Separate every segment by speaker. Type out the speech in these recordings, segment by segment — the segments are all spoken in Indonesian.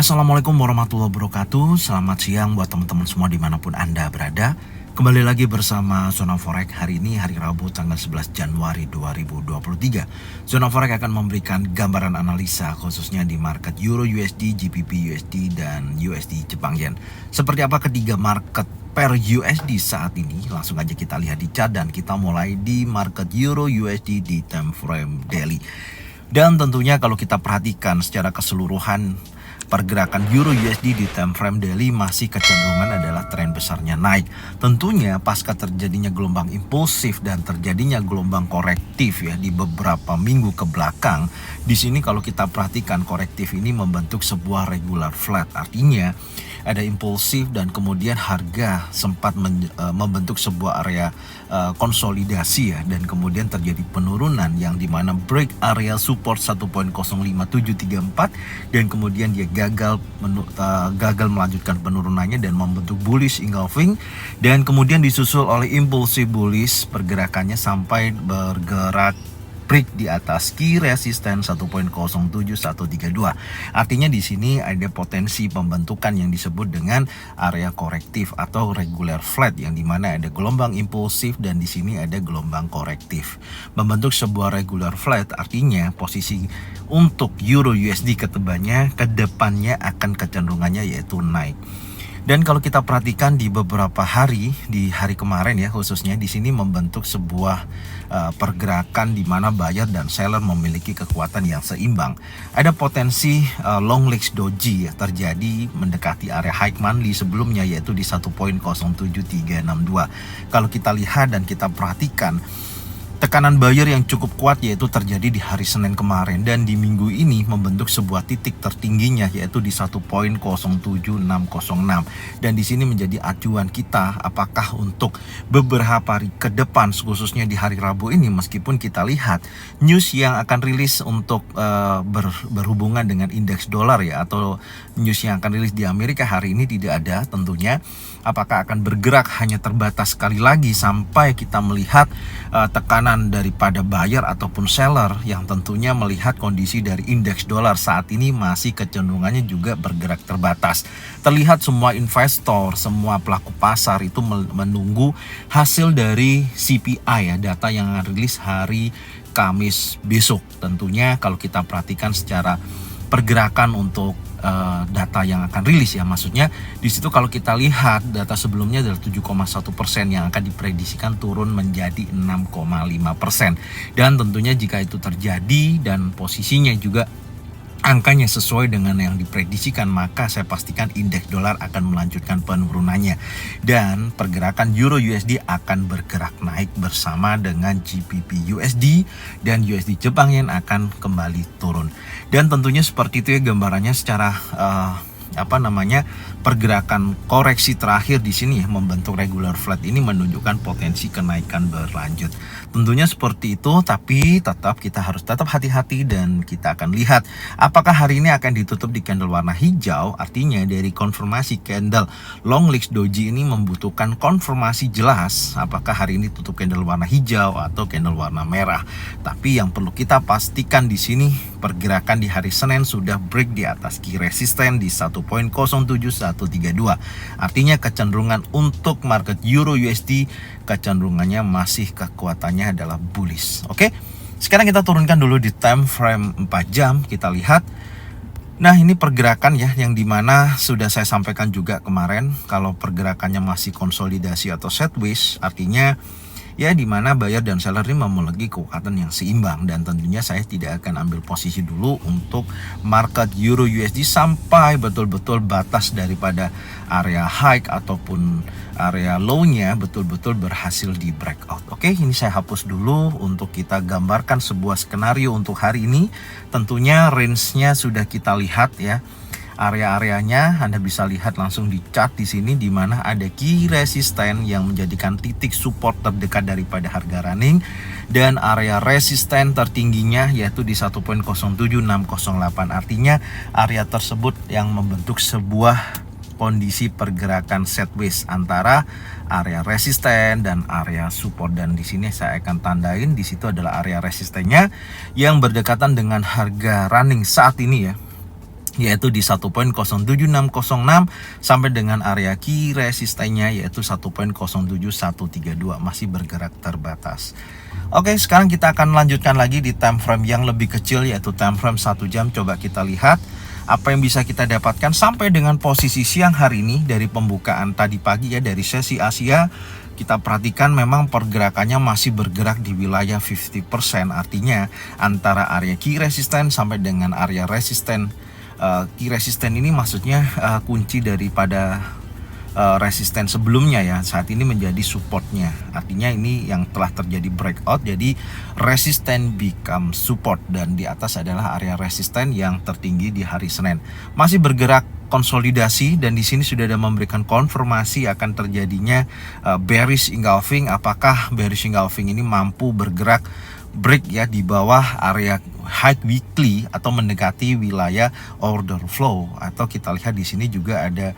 Speaker 1: Assalamualaikum warahmatullahi wabarakatuh. Selamat siang buat teman-teman semua dimanapun Anda berada. Kembali lagi bersama Zona Forex. Hari ini hari Rabu tanggal 11 Januari 2023. Zona Forex akan memberikan gambaran analisa khususnya di market Euro USD, GBP USD, dan USD Jepang Yen. Seperti apa ketiga market per USD saat ini? Langsung aja kita lihat di chart dan kita mulai di market Euro USD di time frame daily. Dan tentunya kalau kita perhatikan secara keseluruhan, pergerakan Euro USD di time frame daily masih kecenderungan adalah tren besarnya naik. Tentunya pasca terjadinya gelombang impulsif dan terjadinya gelombang korektif ya di beberapa minggu ke belakang. Di sini kalau kita perhatikan korektif ini membentuk sebuah regular flat. Artinya ada impulsif dan kemudian harga sempat membentuk sebuah area konsolidasi ya, dan kemudian terjadi penurunan yang dimana break area support 1.05734 dan kemudian dia gagal melanjutkan penurunannya dan membentuk bullish engulfing, dan kemudian disusul oleh impulsif bullish pergerakannya sampai bergerak break di atas key resistance 1.07132. Artinya di sini ada potensi pembentukan yang disebut dengan area korektif atau regular flat, yang dimana ada gelombang impulsif dan di sini ada gelombang korektif. Membentuk sebuah regular flat artinya posisi untuk Euro USD kedepannya akan kecenderungannya yaitu naik. Dan kalau kita perhatikan di beberapa hari, di hari kemarin ya khususnya, di sini membentuk sebuah pergerakan di mana buyer dan seller memiliki kekuatan yang seimbang. Ada potensi long legs doji ya, terjadi mendekati area high monthly sebelumnya yaitu di 1.07362. Kalau kita lihat dan kita perhatikan, tekanan buyer yang cukup kuat yaitu terjadi di hari Senin kemarin dan di minggu ini membentuk sebuah titik tertingginya yaitu di 1.07606, dan di sini menjadi acuan kita apakah untuk beberapa hari ke depan khususnya di hari Rabu ini, meskipun kita lihat news yang akan rilis untuk berhubungan dengan indeks dolar ya, atau news yang akan rilis di Amerika hari ini tidak ada tentunya. Apakah akan bergerak hanya terbatas sekali lagi sampai kita melihat tekanan daripada buyer ataupun seller yang tentunya melihat kondisi dari indeks dolar saat ini masih kecenderungannya juga bergerak terbatas. Terlihat semua investor, semua pelaku pasar itu menunggu hasil dari CPI ya, data yang akan rilis hari Kamis besok. Tentunya kalau kita perhatikan secara pergerakan untuk data yang akan rilis ya, maksudnya di situ kalau kita lihat data sebelumnya adalah 7,1% yang akan diprediksikan turun menjadi 6,5%, dan tentunya jika itu terjadi dan posisinya juga angkanya sesuai dengan yang diprediksikan, maka saya pastikan indeks dolar akan melanjutkan penurunannya dan pergerakan Euro USD akan bergerak naik bersama dengan GBP USD, dan USD Jepang Yen akan kembali turun. Dan tentunya seperti itu ya gambarannya secara pergerakan koreksi terakhir di sini ya, membentuk regular flat ini menunjukkan potensi kenaikan berlanjut. Tentunya seperti itu, tapi kita harus tetap hati-hati dan kita akan lihat apakah hari ini akan ditutup di candle warna hijau. Artinya dari konfirmasi candle long legs doji ini membutuhkan konfirmasi jelas apakah hari ini tutup candle warna hijau atau candle warna merah. Tapi yang perlu kita pastikan di sini, pergerakan di hari Senin sudah break di atas key resistance di 1.07132. Artinya kecenderungan untuk market Euro USD kecenderungannya masih kekuatannya adalah bullish. Oke. Sekarang kita turunkan dulu di time frame 4 jam, kita lihat. Nah, ini pergerakan ya yang dimana sudah saya sampaikan juga kemarin, kalau pergerakannya masih konsolidasi atau sideways, artinya ya dimana buyer dan seller ini memiliki kekuatan yang seimbang, dan tentunya saya tidak akan ambil posisi dulu untuk market Euro USD sampai betul-betul batas daripada area high ataupun area low-nya betul-betul berhasil di breakout. Oke, ini saya hapus dulu untuk kita gambarkan sebuah skenario untuk hari ini. Tentunya range-nya sudah kita lihat ya. Area-areanya Anda bisa lihat langsung di chart di sini, di mana ada key resistance yang menjadikan titik support terdekat daripada harga running, dan area resisten tertingginya yaitu di 1.07608. Artinya area tersebut yang membentuk sebuah kondisi pergerakan sideways antara area resisten dan area support, dan di sini saya akan tandain di situ adalah area resistennya yang berdekatan dengan harga running saat ini ya. yaitu di 1.07606 sampai dengan area key resistennya yaitu 1.07132, masih bergerak terbatas. Oke, sekarang kita akan lanjutkan lagi di time frame yang lebih kecil yaitu time frame 1 jam. Coba kita lihat apa yang bisa kita dapatkan sampai dengan posisi siang hari ini dari pembukaan tadi pagi ya, dari sesi Asia. Kita perhatikan memang pergerakannya masih bergerak di wilayah 50%, artinya antara area key resistance sampai dengan area resisten. Key resisten ini maksudnya kunci daripada resisten sebelumnya ya, saat ini menjadi supportnya. Artinya ini yang telah terjadi breakout, jadi resisten become support, dan di atas adalah area resisten yang tertinggi di hari Senin. Masih bergerak konsolidasi, dan di sini sudah ada memberikan konfirmasi akan terjadinya bearish engulfing. Apakah bearish engulfing ini mampu bergerak break ya di bawah area high weekly atau mendekati wilayah order flow, atau kita lihat di sini juga ada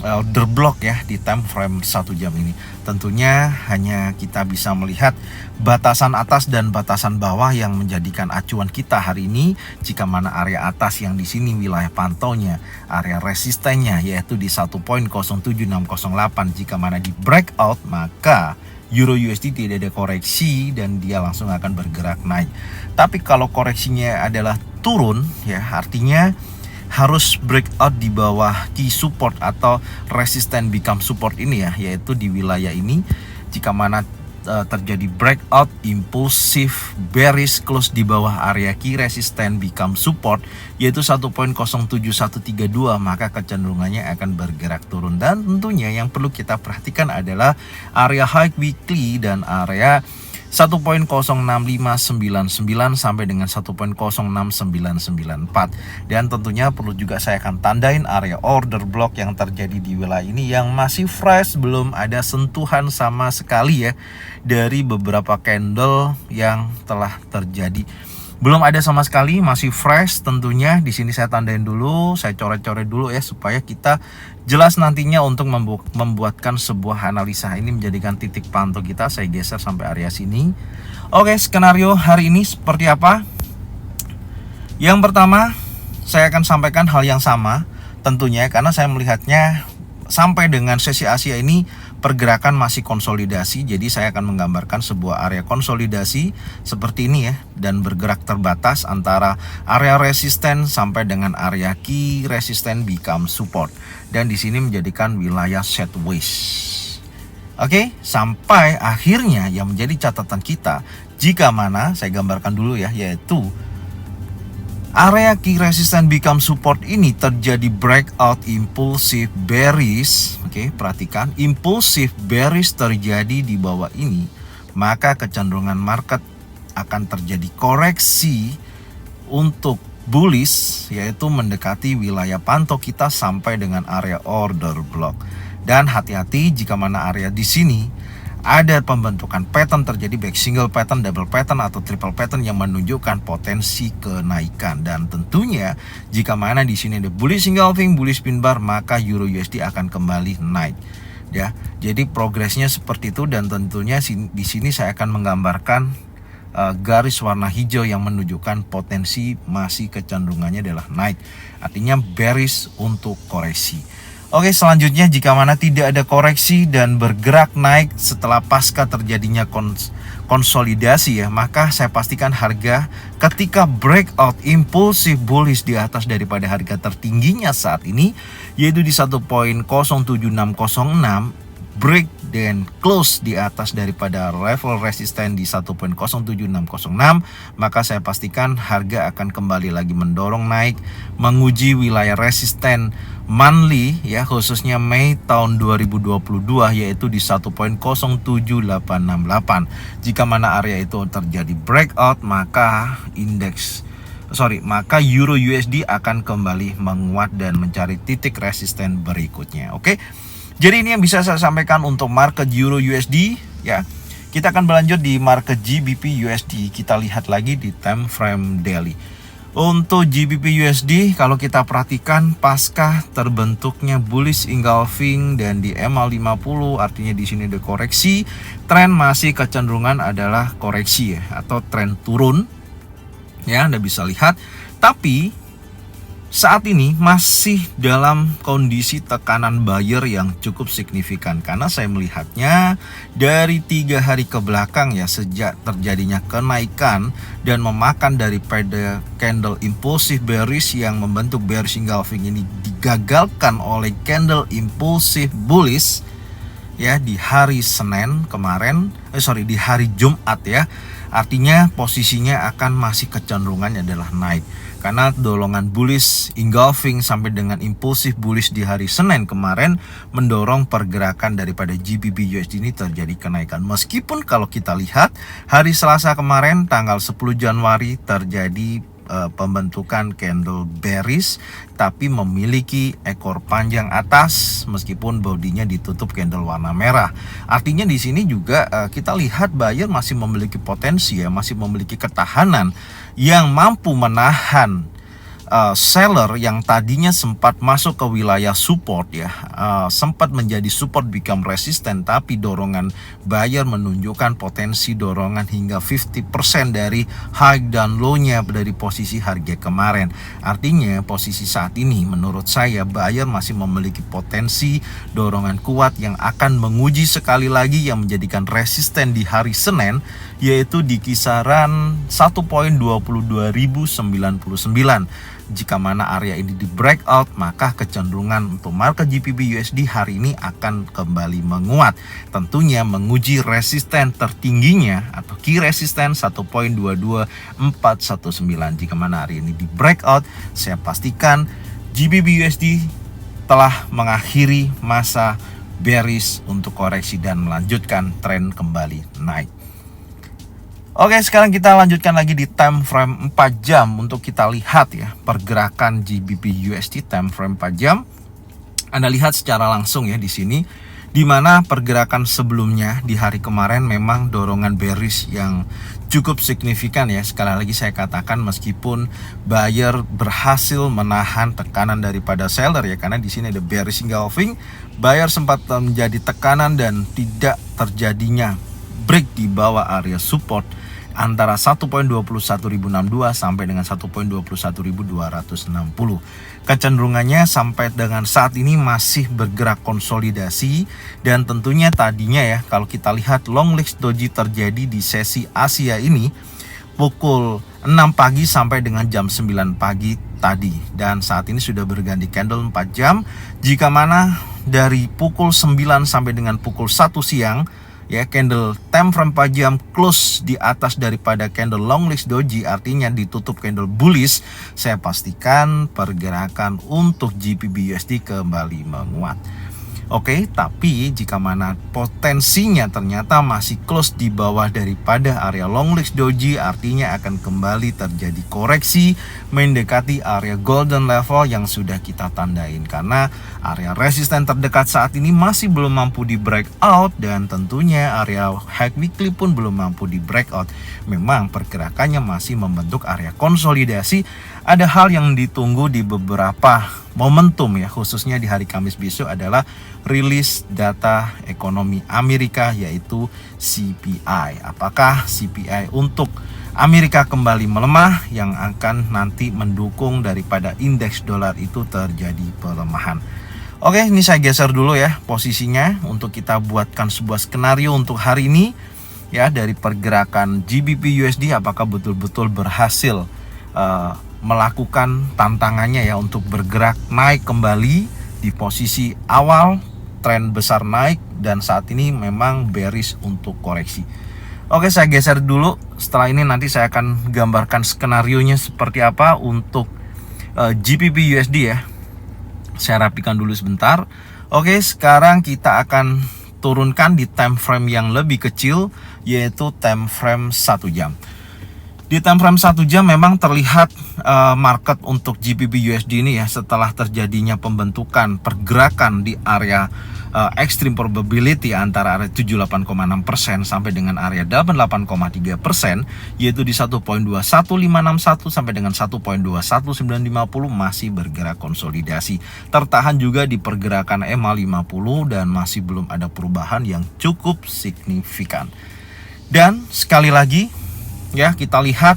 Speaker 1: order block ya di time frame 1 jam ini. Tentunya hanya kita bisa melihat batasan atas dan batasan bawah yang menjadikan acuan kita hari ini. Jika mana area atas yang di sini wilayah pantaunya, area resistennya yaitu di 1.07608. Jika mana di breakout, maka Euro USD tidak ada koreksi dan dia langsung akan bergerak naik. Tapi kalau koreksinya adalah turun ya, artinya harus breakout di bawah key support atau resisten become support ini ya, yaitu di wilayah ini. Jika mana terjadi breakout impulsif bearish close di bawah area key resisten become support yaitu 1.07132, maka kecenderungannya akan bergerak turun. Dan tentunya yang perlu kita perhatikan adalah area high weekly dan area 1.06599 sampai dengan 1.06994. Dan tentunya perlu juga saya akan tandain area order block yang terjadi di wilayah ini yang masih fresh, belum ada sentuhan sama sekali ya dari beberapa candle yang telah terjadi. Belum ada sama sekali, masih fresh tentunya. Di sini saya tandain dulu, saya coret-coret dulu ya supaya kita jelas nantinya untuk membuatkan sebuah analisa. Ini menjadikan titik pantau kita. Saya geser sampai area sini. Oke, skenario hari ini seperti apa? Yang pertama, saya akan sampaikan hal yang sama tentunya, karena saya melihatnya sampai dengan sesi Asia ini pergerakan masih konsolidasi. Jadi saya akan menggambarkan sebuah area konsolidasi seperti ini ya, dan bergerak terbatas antara area resisten sampai dengan area key resisten become support, dan di sini menjadikan wilayah sideways. Oke, sampai akhirnya yang menjadi catatan kita, jika mana saya gambarkan dulu ya, yaitu area key resistance become support ini terjadi breakout impulsif bearish. Oke, perhatikan impulsif bearish terjadi di bawah ini, maka kecenderungan market akan terjadi koreksi untuk bullish, yaitu mendekati wilayah pantau kita sampai dengan area order block. Dan hati-hati jika mana area di sini ada pembentukan pattern, terjadi back single pattern, double pattern, atau triple pattern yang menunjukkan potensi kenaikan. Dan tentunya jika mana di sini ada bullish engulfing, bullish pin bar, maka Euro USD akan kembali naik ya. Jadi progresnya seperti itu, dan tentunya di sini saya akan menggambarkan garis warna hijau yang menunjukkan potensi masih kecenderungannya adalah naik, artinya bearish untuk koreksi. Oke, selanjutnya jika mana tidak ada koreksi dan bergerak naik setelah pasca terjadinya konsolidasi ya, maka saya pastikan harga ketika breakout impulsif bullish di atas daripada harga tertingginya saat ini, yaitu di 1.07606, break dan close di atas daripada level resisten di 1.07606, maka saya pastikan harga akan kembali lagi mendorong naik, menguji wilayah resisten monthly ya, khususnya Mei tahun 2022, yaitu di 1.07868. Jika mana area itu terjadi breakout, maka maka Euro USD akan kembali menguat dan mencari titik resisten berikutnya. Oke. Jadi ini yang bisa saya sampaikan untuk market Euro USD ya. Kita akan berlanjut di market GBP USD. Kita lihat lagi di time frame daily. Untuk GBP USD, kalau kita perhatikan pasca terbentuknya bullish engulfing dan di MA50, artinya di sini ada koreksi, tren masih kecenderungan adalah koreksi ya, atau tren turun. Ya, Anda bisa lihat Tapi saat ini masih dalam kondisi tekanan buyer yang cukup signifikan, karena saya melihatnya dari 3 hari ke belakang ya, sejak terjadinya kenaikan dan memakan daripada candle impulsif bearish yang membentuk bearish engulfing ini digagalkan oleh candle impulsif bullish ya di hari Senin kemarin, di hari Jumat ya. Artinya posisinya akan masih kecenderungannya adalah naik, karena dorongan bullish engulfing sampai dengan impulsif bullish di hari Senin kemarin mendorong pergerakan daripada GBP USD ini terjadi kenaikan. Meskipun kalau kita lihat hari Selasa kemarin tanggal 10 Januari terjadi pembentukan candle bearish tapi memiliki ekor panjang atas meskipun bodinya ditutup candle warna merah. Artinya di sini juga kita lihat buyer masih memiliki potensi ya, masih memiliki ketahanan yang mampu menahan seller yang tadinya sempat masuk ke wilayah support ya, sempat menjadi support become resistant, tapi dorongan buyer menunjukkan potensi dorongan hingga 50% dari high dan low-nya dari posisi harga kemarin. Artinya posisi saat ini menurut saya buyer masih memiliki potensi dorongan kuat yang akan menguji sekali lagi yang menjadikan resisten di hari Senin, yaitu di kisaran 1.22.099. Jika mana area ini di breakout, maka kecenderungan untuk market GBP USD hari ini akan kembali menguat. Tentunya menguji resisten tertingginya atau key resisten 1.22419. Jika mana hari ini di breakout, saya pastikan GBP USD telah mengakhiri masa bearish untuk koreksi dan melanjutkan tren kembali naik. Oke, sekarang kita lanjutkan lagi di time frame 4 jam untuk kita lihat ya pergerakan GBP USD time frame 4 jam. Anda lihat secara langsung ya di sini, di mana pergerakan sebelumnya di hari kemarin memang dorongan bearish yang cukup signifikan ya. Sekali lagi saya katakan meskipun buyer berhasil menahan tekanan daripada seller ya, karena di sini ada bearish engulfing, buyer sempat menjadi tekanan dan tidak terjadinya break di bawah area support antara 1.21062 sampai dengan 1.21260. Kecenderungannya sampai dengan saat ini masih bergerak konsolidasi, dan tentunya tadinya ya kalau kita lihat long legs doji terjadi di sesi Asia ini pukul 6 pagi sampai dengan jam 9 pagi tadi, dan saat ini sudah berganti candle 4 jam. Jika mana dari pukul 9 sampai dengan pukul 1 siang ya, candle time frame 4 jam close di atas daripada candle long legs doji, artinya ditutup candle bullish. Saya pastikan pergerakan untuk GBP USD kembali menguat. Oke, tapi jika mana potensinya ternyata masih close di bawah daripada area long legs doji, artinya akan kembali terjadi koreksi mendekati area golden level yang sudah kita tandain, karena area resisten terdekat saat ini masih belum mampu di breakout, dan tentunya area high weekly pun belum mampu di breakout. Memang pergerakannya masih membentuk area konsolidasi. Ada hal yang ditunggu di beberapa momentum ya, khususnya di hari Kamis besok adalah rilis data ekonomi Amerika, yaitu CPI. Apakah CPI untuk Amerika kembali melemah yang akan nanti mendukung daripada indeks dolar itu terjadi pelemahan. Oke, ini saya geser dulu ya posisinya untuk kita buatkan sebuah skenario untuk hari ini ya, dari pergerakan GBP USD apakah betul-betul berhasil melakukan tantangannya ya untuk bergerak naik kembali di posisi awal tren besar naik, dan saat ini memang bearish untuk koreksi. Oke, saya geser dulu. Setelah ini nanti saya akan gambarkan skenarionya seperti apa untuk GBP USD ya. Saya rapikan dulu sebentar. Oke, sekarang kita akan turunkan di time frame yang lebih kecil, yaitu time frame 1 jam. Di time frame 1 jam memang terlihat market untuk GBP USD ini ya, setelah terjadinya pembentukan pergerakan di area extreme probability antara area 78,6% sampai dengan area 88,3%, yaitu di 1.21561 sampai dengan 1.21950 masih bergerak konsolidasi. Tertahan juga di pergerakan EMA 50 dan masih belum ada perubahan yang cukup signifikan. Dan sekali lagi ya, kita lihat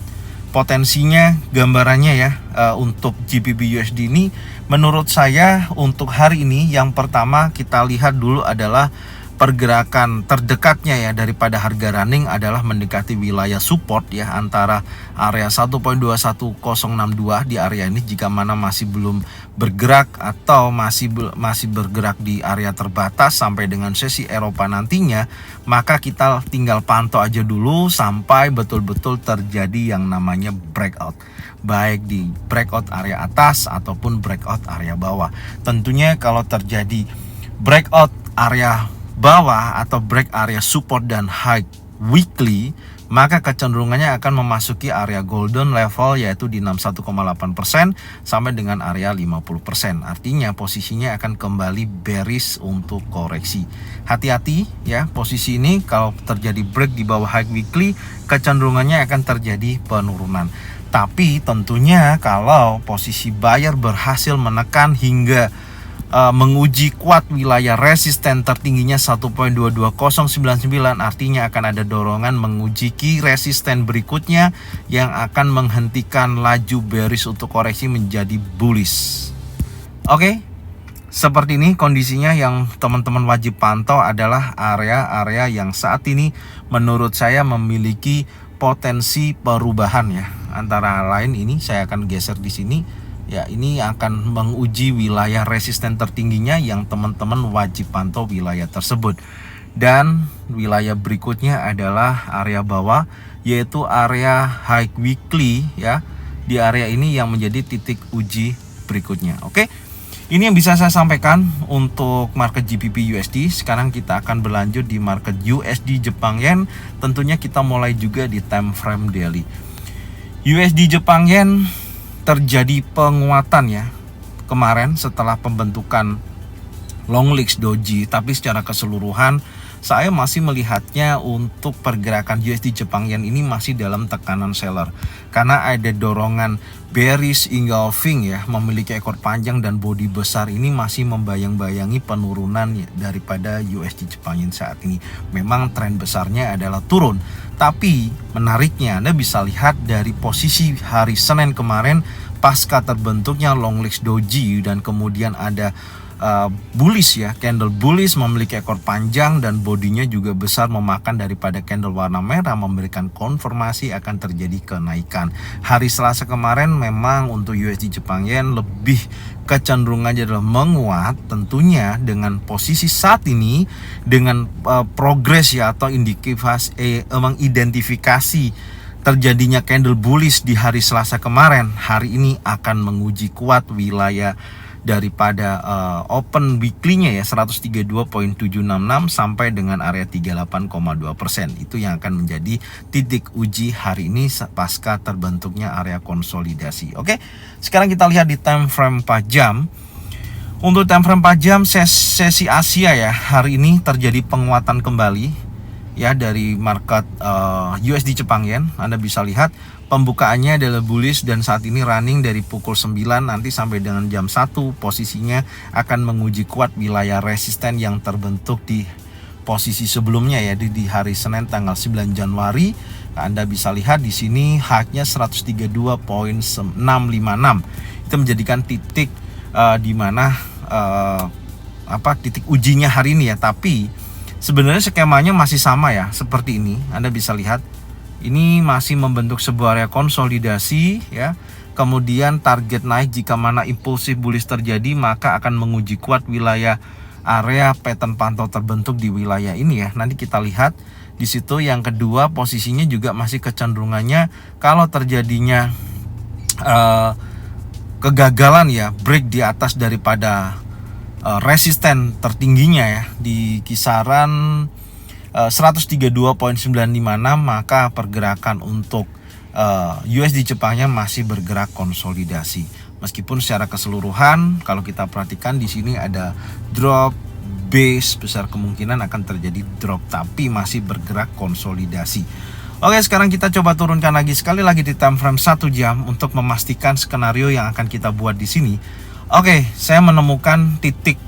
Speaker 1: potensinya, gambarannya ya, untuk GBP USD ini menurut saya untuk hari ini yang pertama kita lihat dulu adalah pergerakan terdekatnya ya daripada harga running adalah mendekati wilayah support ya antara area 1.21062 di area ini, jika mana masih belum bergerak atau masih bergerak di area terbatas sampai dengan sesi Eropa nantinya, maka kita tinggal pantau aja dulu sampai betul-betul terjadi yang namanya breakout, baik di breakout area atas ataupun breakout area bawah. Tentunya kalau terjadi breakout area bawah atau break area support dan high weekly, maka kecenderungannya akan memasuki area golden level yaitu di 61,8% sampai dengan area 50%. Artinya posisinya akan kembali bearish untuk koreksi. Hati-hati ya, posisi ini kalau terjadi break di bawah high weekly, kecenderungannya akan terjadi penurunan. Tapi tentunya kalau posisi buyer berhasil menekan hingga menguji kuat wilayah resisten tertingginya 1.22099, artinya akan ada dorongan menguji key resisten berikutnya yang akan menghentikan laju bearish untuk koreksi menjadi bullish. Oke, seperti ini kondisinya. Yang teman-teman wajib pantau adalah area-area yang saat ini menurut saya memiliki potensi perubahan ya. Antara lain ini saya akan geser di sini. Ya, ini akan menguji wilayah resisten tertingginya yang teman-teman wajib pantau wilayah tersebut. Dan wilayah berikutnya adalah area bawah, yaitu area high weekly ya. Di area ini yang menjadi titik uji berikutnya. Oke. Ini yang bisa saya sampaikan untuk market GBP USD. Sekarang kita akan berlanjut di market USD Jepang Yen. Tentunya kita mulai juga di time frame daily. USD Jepang Yen terjadi penguatan ya kemarin setelah pembentukan long legs doji, tapi secara keseluruhan saya masih melihatnya untuk pergerakan USD Jepang Yen ini masih dalam tekanan seller karena ada dorongan bearish engulfing ya, memiliki ekor panjang dan bodi besar. Ini masih membayang-bayangi penurunan ya, daripada USD Jepang Yen saat ini. Memang tren besarnya adalah turun, tapi menariknya Anda bisa lihat dari posisi hari Senin kemarin pasca terbentuknya long legs doji dan kemudian ada bullish ya, candle bullish memiliki ekor panjang dan bodinya juga besar memakan daripada candle warna merah, memberikan konfirmasi akan terjadi kenaikan. Hari Selasa kemarin memang untuk USD Jepang Yen lebih kecenderungannya adalah menguat, tentunya dengan posisi saat ini dengan progres ya atau mengidentifikasi terjadinya candle bullish di hari Selasa kemarin. Hari ini akan menguji kuat wilayah daripada open weekly-nya ya 132.766 sampai dengan area 38,2%. Itu yang akan menjadi titik uji hari ini pasca terbentuknya area konsolidasi. Oke, sekarang kita lihat di time frame 4 jam. Untuk time frame 4 jam sesi Asia ya, hari ini terjadi penguatan kembali ya dari market USD Jepang Yen. Anda bisa lihat pembukaannya adalah bullish dan saat ini running dari pukul 9 nanti sampai dengan jam 1 posisinya akan menguji kuat wilayah resisten yang terbentuk di posisi sebelumnya ya di hari Senin tanggal 9 Januari. Anda bisa lihat di sini high-nya 132.656. Itu menjadikan titik di mana titik ujinya hari ini ya, tapi sebenarnya skemanya masih sama ya, seperti ini. Anda bisa lihat ini masih membentuk sebuah area konsolidasi ya. Kemudian target naik jika mana impulsif bullish terjadi maka akan menguji kuat wilayah area pattern pantau terbentuk di wilayah ini ya. Nanti kita lihat di situ. Yang kedua, posisinya juga masih kecenderungannya kalau terjadinya kegagalan ya, break di atas daripada resisten tertingginya ya di kisaran 132.956, maka pergerakan untuk USD Jepangnya masih bergerak konsolidasi. Meskipun secara keseluruhan kalau kita perhatikan di sini ada drop base, besar kemungkinan akan terjadi drop, tapi masih bergerak konsolidasi. Oke, sekarang kita coba turunkan lagi sekali lagi di time frame 1 jam untuk memastikan skenario yang akan kita buat di sini. Oke, saya menemukan titik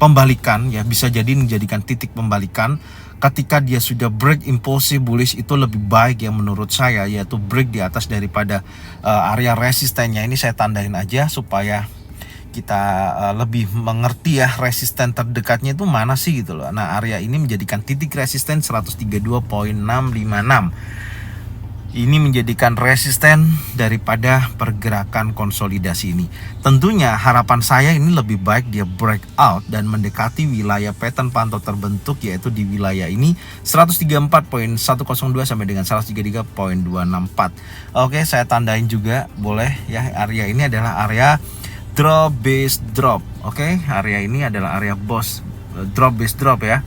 Speaker 1: pembalikan ya, bisa jadi menjadikan titik pembalikan ketika dia sudah break impulsive bullish itu lebih baik ya menurut saya, yaitu break di atas daripada area resistennya. Ini saya tandain aja supaya kita lebih mengerti ya resisten terdekatnya itu mana sih gitu loh. Nah, area ini menjadikan titik resisten 132.656. Ini menjadikan resisten daripada pergerakan konsolidasi ini. Tentunya harapan saya ini lebih baik dia breakout dan mendekati wilayah pattern pantau terbentuk, yaitu di wilayah ini 134.102 sampai dengan 133.264. Oke, saya tandain juga boleh ya, area ini adalah area drop base drop. Oke, area ini adalah area drop base drop ya.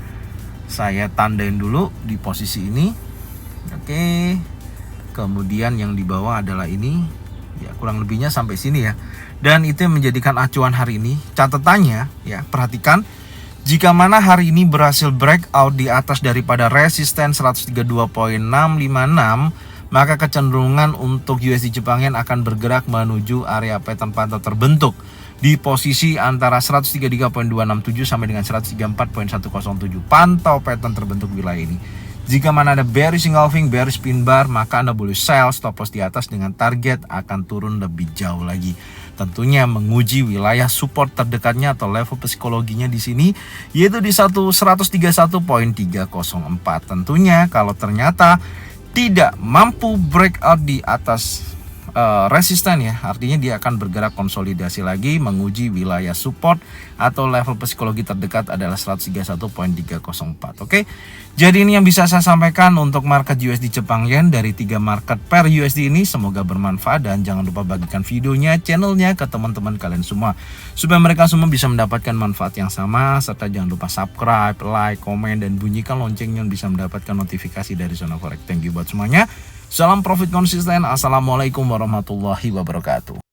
Speaker 1: Saya tandain dulu di posisi ini. Oke. Kemudian yang di bawah adalah ini, ya kurang lebihnya sampai sini ya. Dan itu yang menjadikan acuan hari ini. Catatannya ya, perhatikan, jika mana hari ini berhasil breakout di atas daripada resisten 132.656, maka kecenderungan untuk USD Jepang Yen akan bergerak menuju area pattern pantau terbentuk di posisi antara 133.267 sampai dengan 134.107. Pantau pattern terbentuk wilayah ini. Jika mana ada bearish engulfing, bearish pin bar, maka Anda boleh sell stop loss di atas dengan target akan turun lebih jauh lagi. Tentunya menguji wilayah support terdekatnya atau level psikologinya di sini, yaitu di 131.304. Tentunya kalau ternyata tidak mampu breakout di atas resisten ya, artinya dia akan bergerak konsolidasi lagi menguji wilayah support atau level psikologi terdekat adalah 131.304. Oke. Jadi ini yang bisa saya sampaikan untuk market USD Jepang Yen dari 3 market pair USD ini. Semoga bermanfaat dan jangan lupa bagikan videonya, channelnya ke teman-teman kalian semua supaya mereka semua bisa mendapatkan manfaat yang sama, serta jangan lupa subscribe, like, komen, dan bunyikan loncengnya bisa mendapatkan notifikasi dari Zona Forex. Thank you buat semuanya. Salam profit konsisten. Assalamualaikum warahmatullahi wabarakatuh.